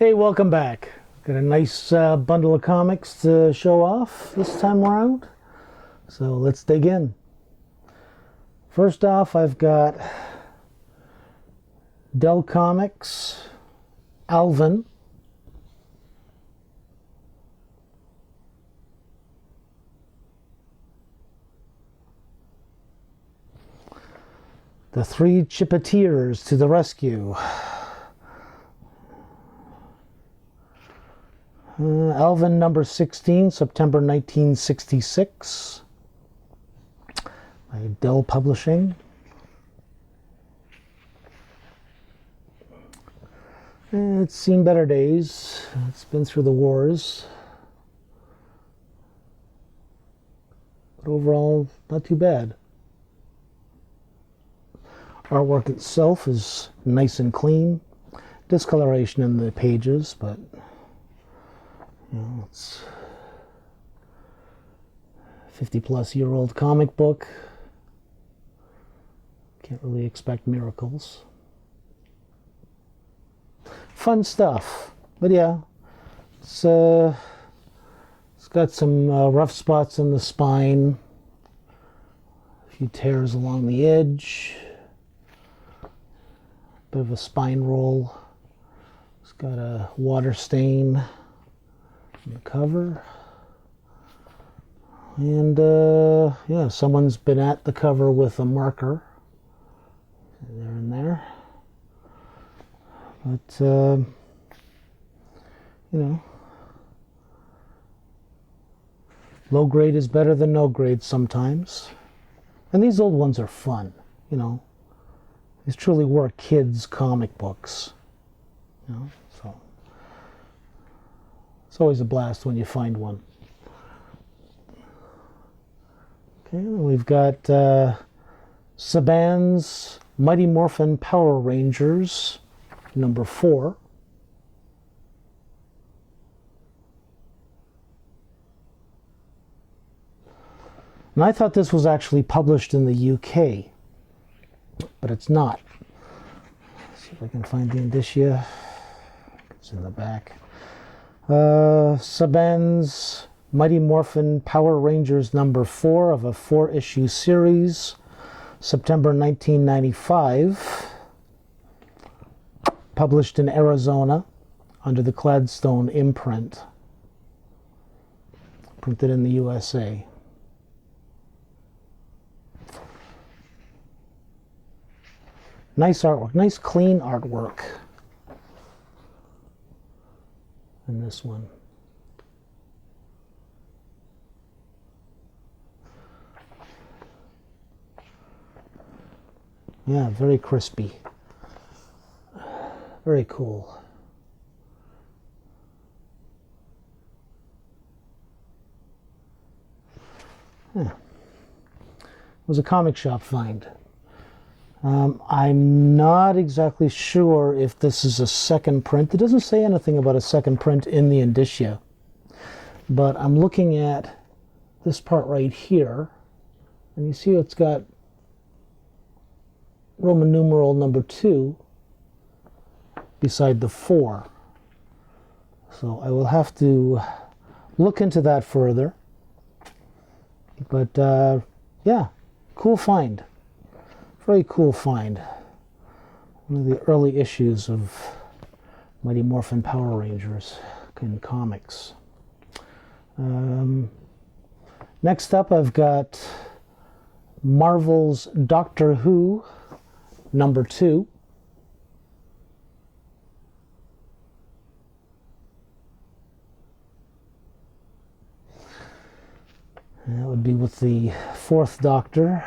Hey, welcome back. Got a nice bundle of comics to show off this time around. So let's dig in. First off, I've got Dell Comics, Alvin. The Three Chippeteers to the Rescue. Alvin number 16, September 1966. By Dell Publishing. It's seen better days. It's been through the wars. But overall, not too bad. Artwork itself is nice and clean. Discoloration in the pages, but it's 50-plus-year-old comic book. Can't really expect miracles. Fun stuff, but yeah, it's got some rough spots in the spine, a few tears along the edge, bit of a spine roll. It's got a water stain on the cover, and yeah, someone's been at the cover with a marker there and there. But, low grade is better than no grade sometimes. And these old ones are fun, These truly were kids' comic books, so it's always a blast when you find one. Okay, we've got Saban's Mighty Morphin Power Rangers, number 4. And I thought this was actually published in the UK, but it's not. Let's see if I can find the indicia. It's in the back. Saban's Mighty Morphin Power Rangers number 4 of a 4-issue series, September 1995. Published in Arizona under the Gladstone imprint. Printed in the USA. Nice artwork, nice clean artwork in this one. Yeah, very crispy. Very cool. Yeah. It was a comic shop find. I'm not exactly sure if this is a second print. It doesn't say anything about a second print in the indicia. But I'm looking at this part right here, and you see it's got Roman numeral number 2 beside the 4. So I will have to look into that further. But yeah, cool find. Very cool find. One of the early issues of Mighty Morphin Power Rangers in comics. Next up, I've got Marvel's Doctor Who, number 2. And that would be with the 4th Doctor.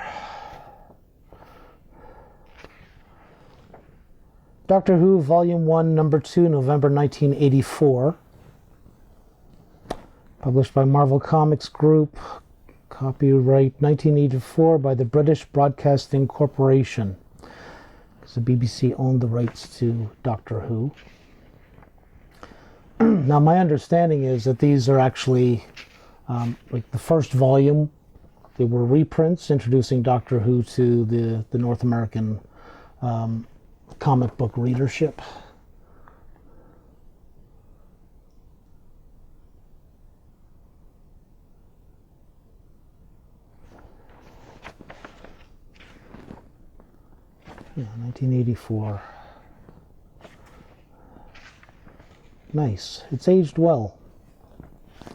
Doctor Who, Volume 1, Number 2, November 1984. Published by Marvel Comics Group. Copyright 1984 by the British Broadcasting Corporation. Because the BBC owned the rights to Doctor Who. Now, my understanding is that these are actually, like the first volume, they were reprints introducing Doctor Who to the North American comic book readership. Yeah, 1984. Nice. It's aged well.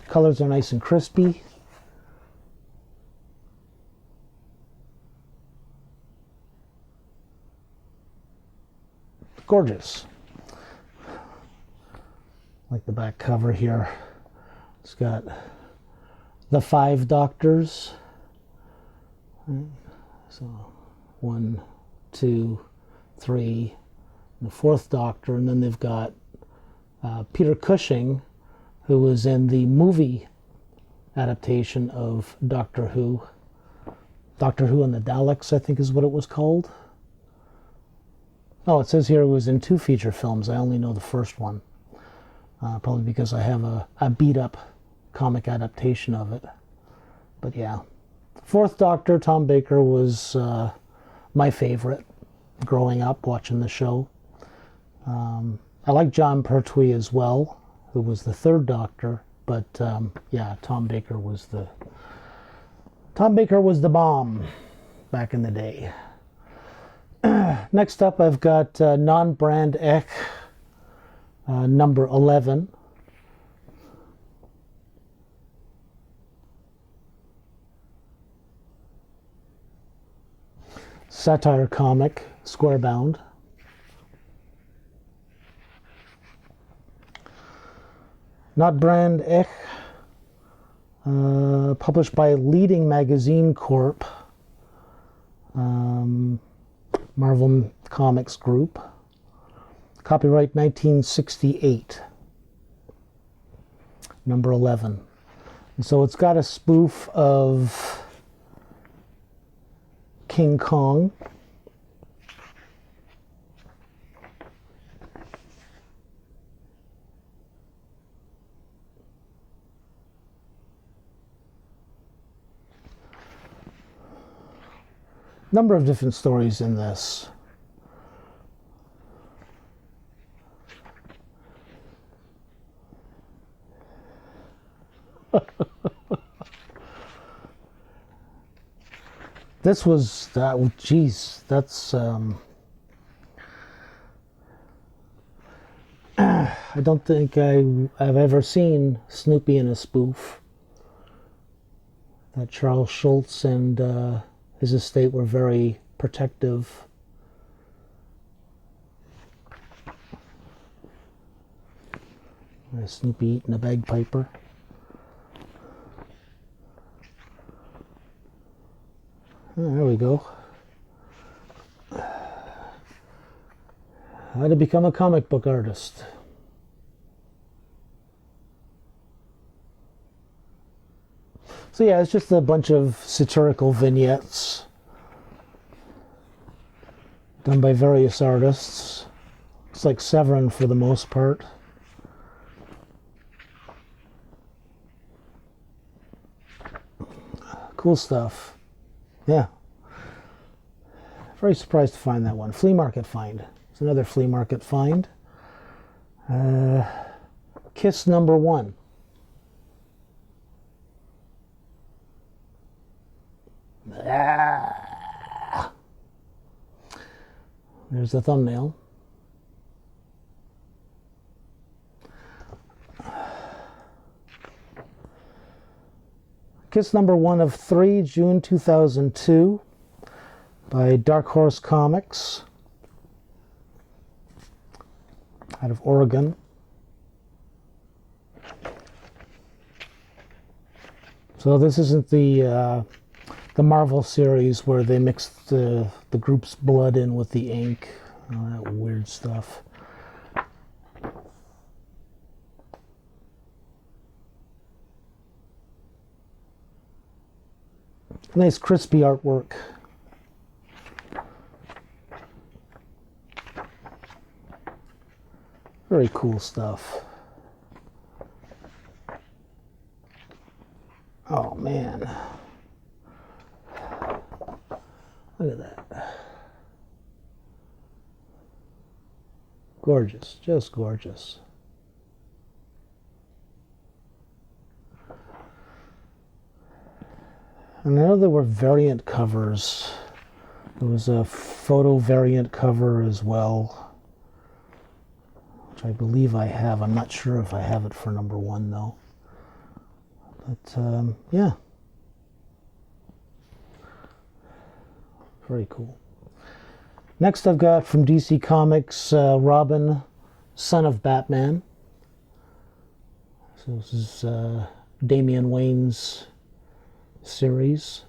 Colors are nice and crispy. Gorgeous. Like the back cover here. It's got the 5 doctors. So 1, 2, 3, and the 4th doctor, and then they've got Peter Cushing, who was in the movie adaptation of Doctor Who. Doctor Who and the Daleks, I think is what it was called. Oh, it says here it was in 2 feature films. I only know the first one. Probably because I have a beat-up comic adaptation of it. But yeah. 4th Doctor, Tom Baker, was my favorite growing up watching the show. I like John Pertwee as well, who was the 3rd Doctor. But yeah, Tom Baker was the bomb back in the day. Next up, I've got non-Brand Echh, number 11. Satire comic, square bound. Not Brand Echh, published by Leading Magazine Corp. Marvel Comics Group. Copyright 1968. Number 11. And so it's got a spoof of King Kong. Number of different stories in this. This was that. Geez, that's. I don't think I've ever seen Snoopy in a spoof. That Charles Schultz and his estate were very protective. Snoopy eating a bagpiper. Oh, there we go. How to become a comic book artist. So yeah, it's just a bunch of satirical vignettes done by various artists. Looks like Saban for the most part. Cool stuff. Yeah. Very surprised to find that one. Flea market find. It's another flea market find. Kiss number 1. Ah. There's the thumbnail. Kiss number 1 of 3, June 2002, by Dark Horse Comics, out of Oregon. So this isn't the Marvel series where they mix the group's blood in with the ink, all that weird stuff. Nice crispy artwork. Very cool stuff. Oh man. Look at that. Gorgeous, just gorgeous. And I know there were variant covers There was a photo variant cover as well, which I believe I have. I'm not sure if I have it for number 1 though. But yeah, very cool. Next I've got from DC Comics, Robin, Son of Batman. So this is Damian Wayne's series.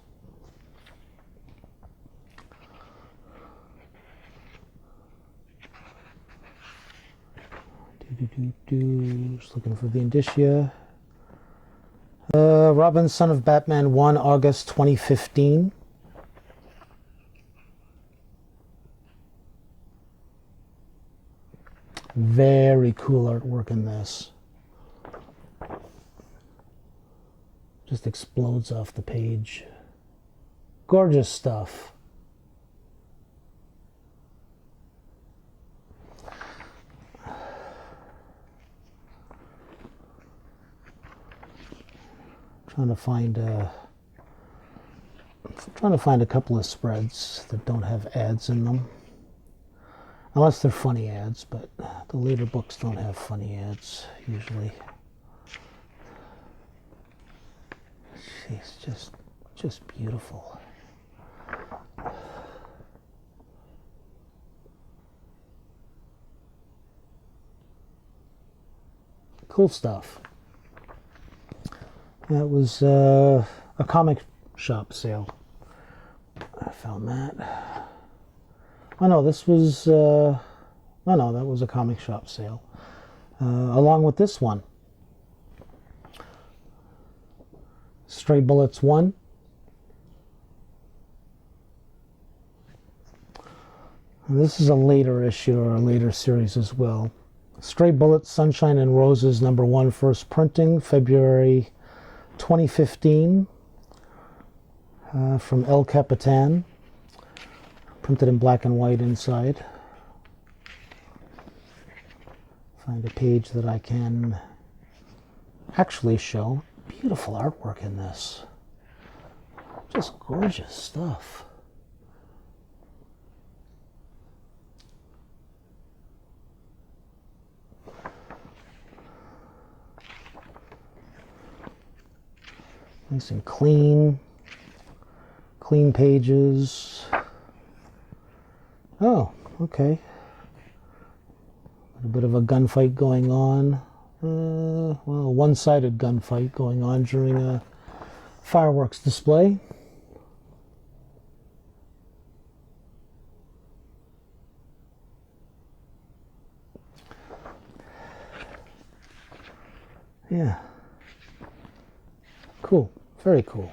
Just looking for the indicia. Robin, Son of Batman 1, August 2015. Very cool artwork in this. Just explodes off the page. Gorgeous stuff. Trying to find a couple of spreads that don't have ads in them. Unless they're funny ads, but the later books don't have funny ads usually. She's just beautiful. Cool stuff. That was a comic shop sale. I found that. Oh no, this was, oh no, that was a comic shop sale. Along with this one. Stray Bullets 1. And this is a later issue or a later series as well. Stray Bullets, Sunshine and Roses, number 1, first printing, February 2015, from El Capitan, printed in black and white inside. Find a page that I can actually show. Beautiful artwork in this. Just gorgeous stuff. Nice and clean. Clean pages. Oh, okay. A bit of a gunfight going on. Well, a one-sided gunfight going on during a fireworks display. Yeah. Cool. Very cool.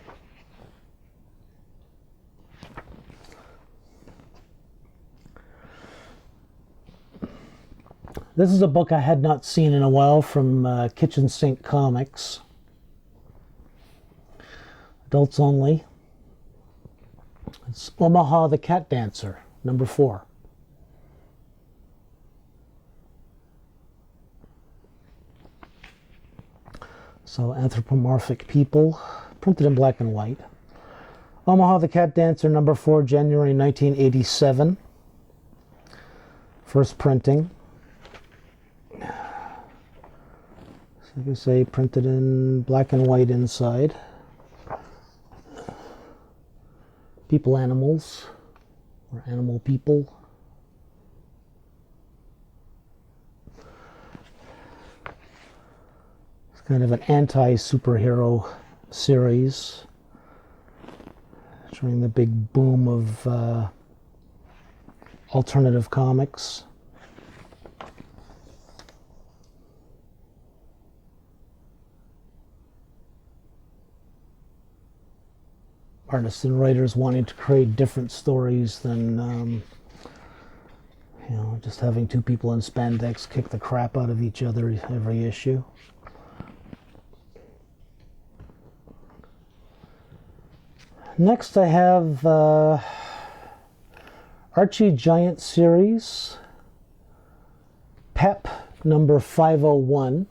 This is a book I had not seen in a while from Kitchen Sink Comics. Adults only. It's Omaha The Cat Dancer, number 4. So anthropomorphic people, printed in black and white. Omaha The Cat Dancer, number 4, January 1987. First printing. Like I say, printed in black and white inside. People animals, or animal people. It's kind of an anti-superhero series during the big boom of alternative comics. Artists and writers wanting to create different stories than, you know, just having two people in spandex kick the crap out of each other every issue. Next I have Archie Giant series, PEP number 501.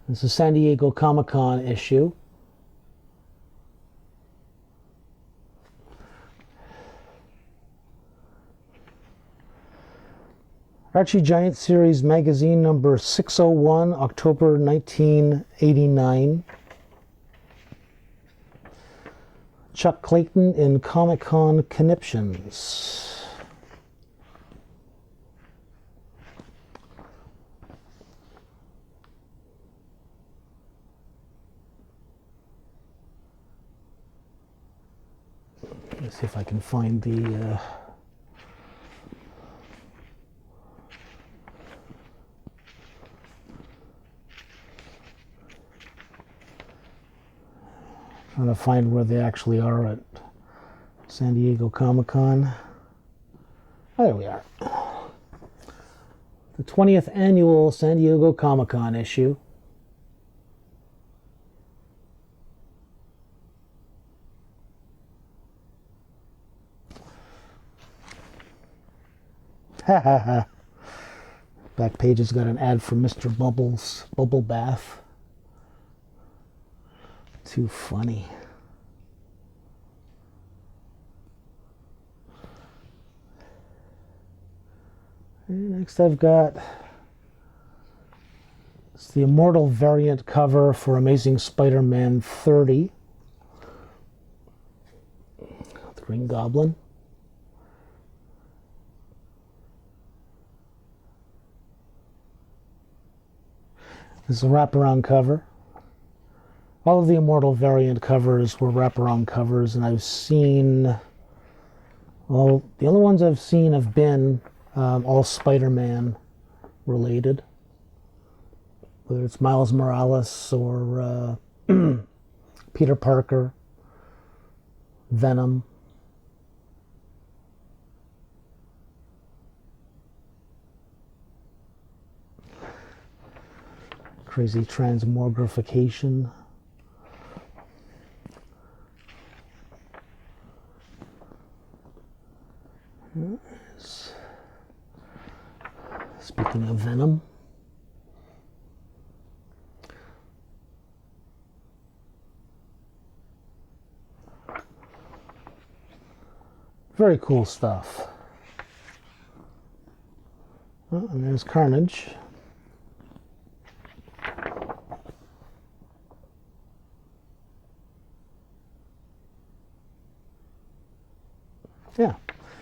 It's a San Diego Comic-Con issue. Archie Giant Series Magazine number 601, October 1989. Chuck Clayton in Comic-Con Conniptions. Let's see if I can find the trying to find where they actually are at San Diego Comic-Con. Oh, there we are. The 20th annual San Diego Comic-Con issue. Ha ha ha. Back page has got an ad for Mr. Bubbles Bubble Bath. Too funny. And next I've got it's the Immortal variant cover for Amazing Spider-Man 30. The Green Goblin. This is a wraparound cover. All of the Immortal variant covers were wraparound covers, and I've seen, well, the only ones I've seen have been all Spider-Man related, whether it's Miles Morales or Peter Parker, Venom. Crazy transmogrification. Speaking of Venom, very cool stuff. Oh, and there's Carnage. Yeah,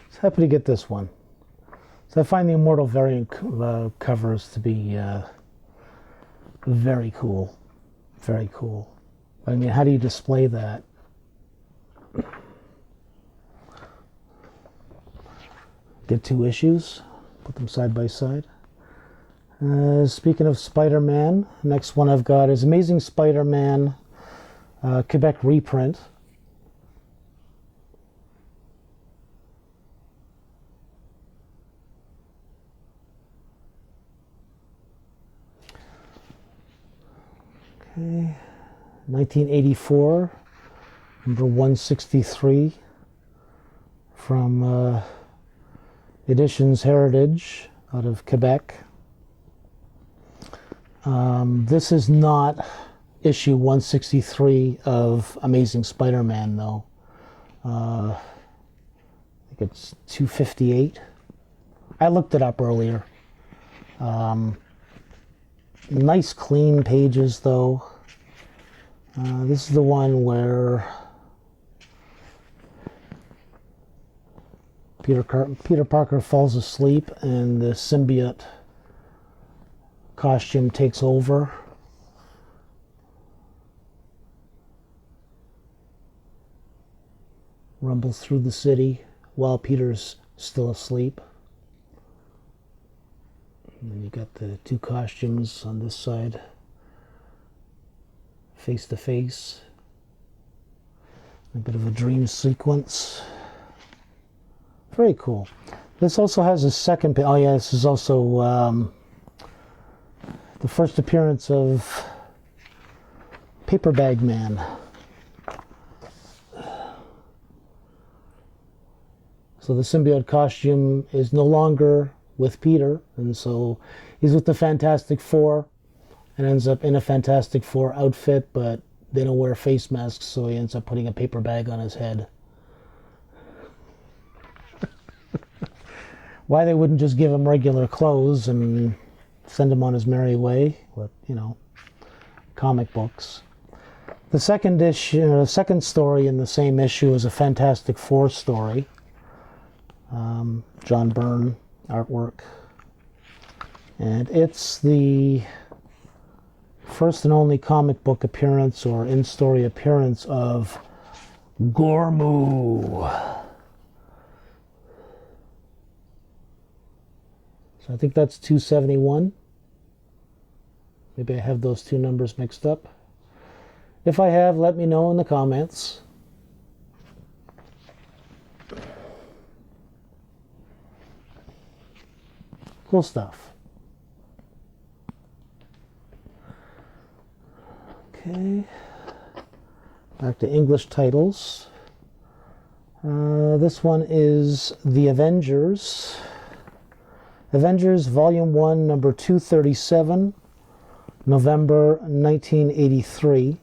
so happy to get this one. So I find the Immortal variant covers to be very cool. Very cool. I mean, how do you display that? Get two issues, put them side by side. Speaking of Spider-Man, next one I've got is Amazing Spider-Man Quebec reprint. Okay. 1984, number 163 from Editions Heritage out of Quebec. This is not issue 163 of Amazing Spider-Man, though. I think it's 258. I looked it up earlier. Nice clean pages, though. This is the one where Peter Parker falls asleep and the symbiote costume takes over. Rumbles through the city while Peter's still asleep. And then you got the two costumes on this side, face to face. A bit of a dream sequence. Very cool. This also has a second page. Oh yeah, this is also the first appearance of Paper Bag Man. So the symbiote costume is no longer with Peter, and so he's with the Fantastic Four and ends up in a Fantastic Four outfit, but they don't wear face masks, so he ends up putting a paper bag on his head. why they wouldn't just give him regular clothes and send him on his merry way with, you know, comic books. The second issue, second story in the same issue is a Fantastic Four story. John Byrne artwork. And it's the first and only comic book appearance or in-story appearance of Gormu. So I think that's 271. Maybe I have those two numbers mixed up. If I have, let me know in the comments. Cool stuff. Okay. Back to English titles. This one is The Avengers. Avengers Volume 1, number 237, November 1983.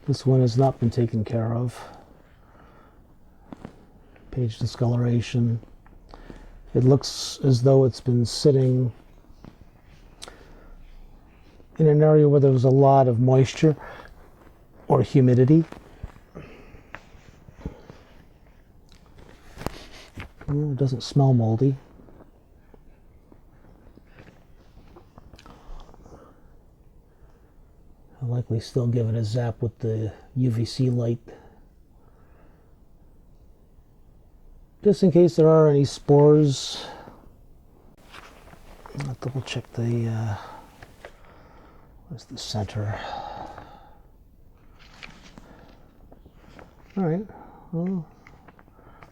This one has not been taken care of. Page discoloration. It looks as though it's been sitting in an area where there was a lot of moisture or humidity. Well, it doesn't smell moldy. I'll likely still give it a zap with the UVC light, just in case there are any spores. I'll double check the where's the center. All right, well,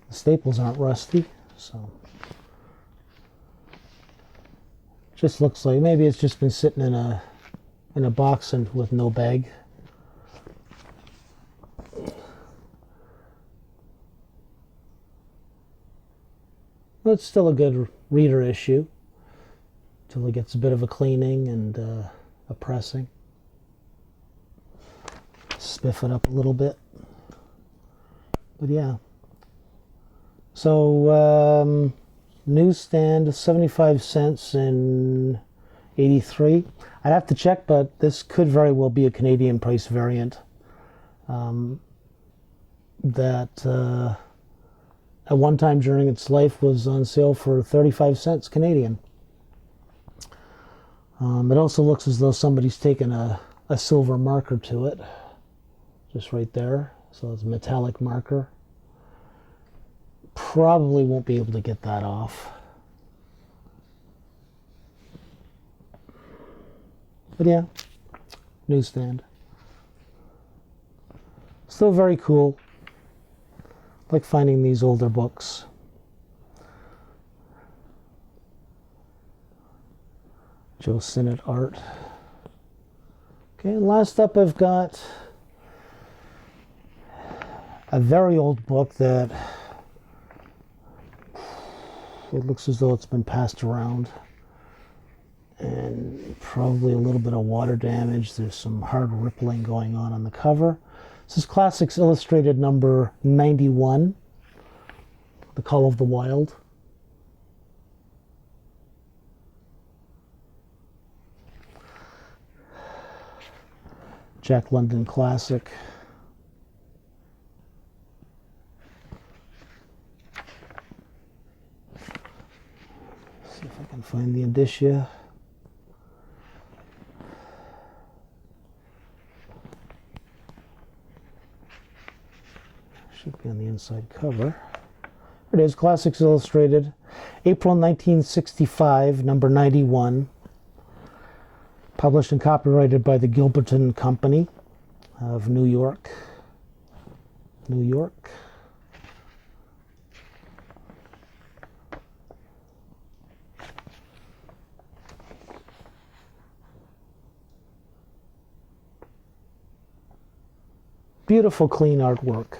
the staples aren't rusty, so just looks like maybe it's just been sitting in a box and with no bag. Well, it's still a good reader issue until it gets a bit of a cleaning and a pressing. Spiff it up a little bit. But yeah. So newsstand 75 cents in 83. I'd have to check, but this could very well be a Canadian price variant that at one time during its life was on sale for 35 cents Canadian. It also looks as though somebody's taken a silver marker to it, just right there. So it's a metallic marker. Probably won't be able to get that off. But yeah, newsstand. Still very cool. Like finding these older books. Joe Sinnott art. Okay, and last up I've got a very old book that it looks as though it's been passed around. And probably a little bit of water damage. There's some hard rippling going on the cover. This is Classics Illustrated number 91, The Call of the Wild. Jack London Classic. See if I can find the indicia. Should be on the inside cover. There it is, Classics Illustrated, April 1965, number 91. Published and copyrighted by the Gilberton Company of New York. New York. Beautiful, clean artwork.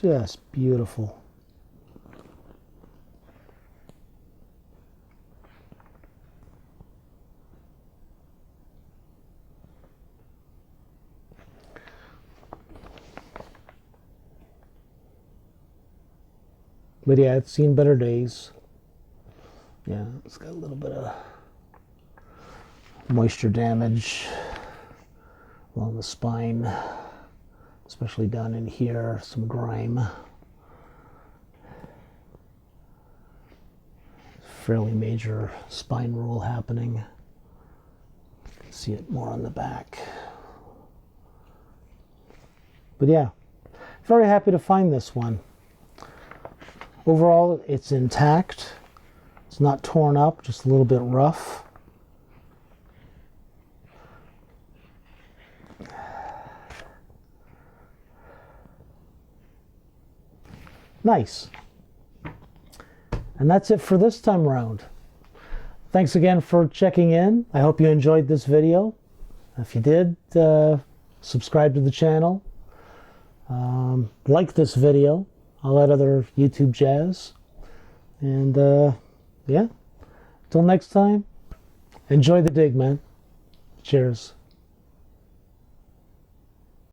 Just beautiful. But yeah, it's seen better days. Yeah, it's got a little bit of moisture damage along the spine, especially down in here, some grime. Fairly major spine roll happening. You can see it more on the back. But yeah, very happy to find this one. Overall, it's intact. It's not torn up, just a little bit rough. Nice. And that's it for this time around. Thanks again for checking in. I hope you enjoyed this video. If you did, subscribe to the channel. Like this video. All that other YouTube jazz. And yeah, until next time, enjoy the dig, man. Cheers.